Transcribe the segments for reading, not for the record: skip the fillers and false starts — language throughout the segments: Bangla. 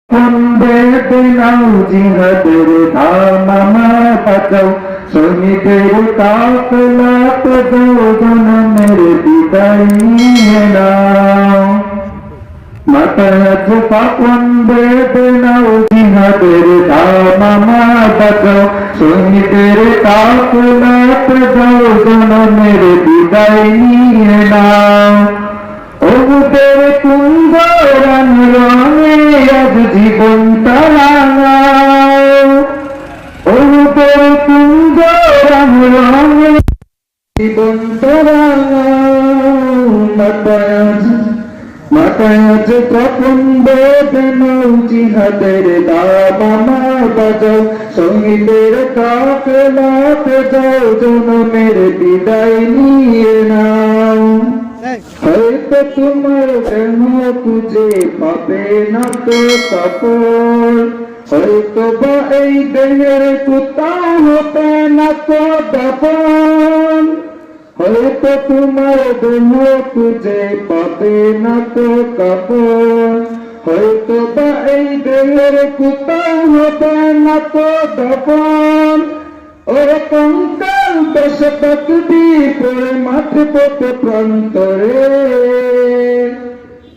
বেদনাও জিহাদের ধামা বাঁচাও শহীদের কাফেলাত জনমের বিদায় নিয়ে নাও মাথায় আছে পাপন বেদনাও জিহাদের ধামা বাঁচাও শহীদের কাফেলাত জনমের বিদায় নিয়ে নাও ওদের কুঞ্জরান রঙে আজ জীবন তারাঙাও ওদের কুঞ্জরান রঙে জীবন তারাঙাও মাথায় আজ কখন বেদনাও জিহাদের দামামা বাজাও শহীদের কাফেলাতে যাও জনমের বিদায় নিয়ে নাও হয়তো তোমার দেহ খুঁজে পাবে না তো কাপড় হয়তো বা এই দেহের কোথাও হবে না তো দাফন হয়তো তোমার দেহ খুঁজে পাবে না তো কাপড় হয়তো বা এই দেহের কোথাও হবে না তো দাফন ওরে কঙ্কাল বসে থাকবি পড়ে মাঠে পথে প্রান্তরে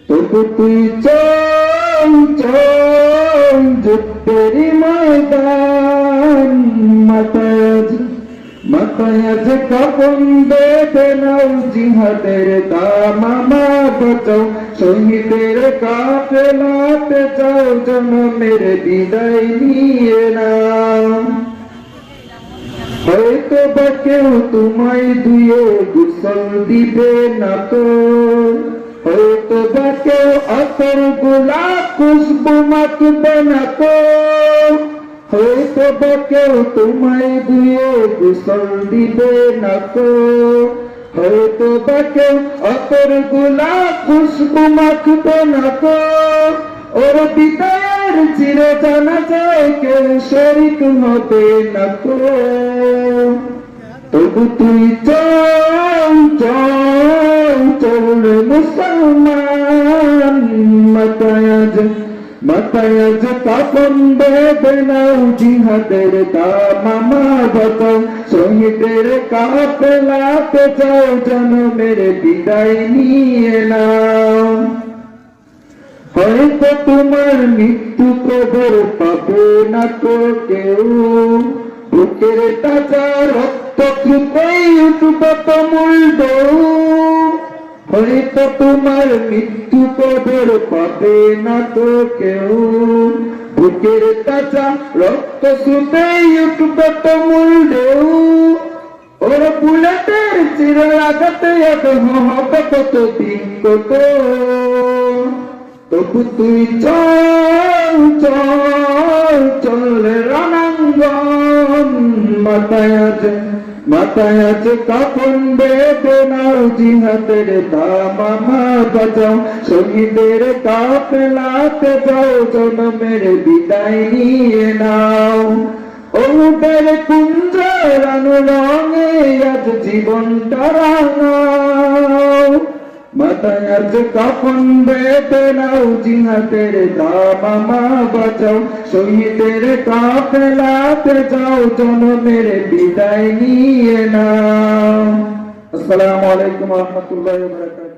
তবু তুই চল চল যুদ্ধের ময়দান মাথায় আজ কাফন বেঁধে নাও জিহাদের দামামা বাঁচাও শহীদের কাফেলাতে যাও জনমের বিদায় নিয়ে নাও হয়তো বা কেউ তোমায় ধুয়ে গোসল দিবে না তো হয়তো বা কেউ আতর গোলাপ খুশবু মাখবে না তো হয়তো বা কেউ তোমায় ধুয়ে গোসল দিবে না তো হয়তো বা কেউ আতর গোলাপ খুশবু মাখবে না তো ওর বিদায়ের চিরে জানা যায় কেউ শরীক হবে না তো তবু তুই চল চল চল মুসলমান মাথায় আজ কাফন বেঁধে নাও জিহাদের দামামা বাঁচাও শহীদের কাফেলাতে যাও জনমের বিদায় নিয়ে নাও হয়তো তোমার মৃত্যু কবর পাবে না তো কেউ বুকের তাজা রক্ত দ্রুতই উঠবে তুমুল ঢেউ হয়তো তোমার মৃত্যু কবর পাবে না তো কেউ বুকের তাজা রক্ত দ্রুতই উঠবে তুমুল ঢেউ ওর বুলেটের চিরে লাগাতে এত হবে কত দিন কত তবু তুই চল চল চল রণাঙ্গন মাথায় আজ কাফন বেঁধে নাও জিহাদের দামামা বাঁচাও শহীদের কাফেলাতে যাও জনমের বিদায় নিয়ে নাও ওদের কুঞ্জরান রঙে আজ জীবন তারাঙাও মাথায় আজ কাফন বেঁধে নাও জিহাদের দামামা বাঁচাও শহীদের কাফেলাতে যাও জনমের বিদায় নিয়ে নাও। আসসালামু আলাইকুম ওয়া রাহমাতুল্লাহি ওয়া বারাকাতুহু।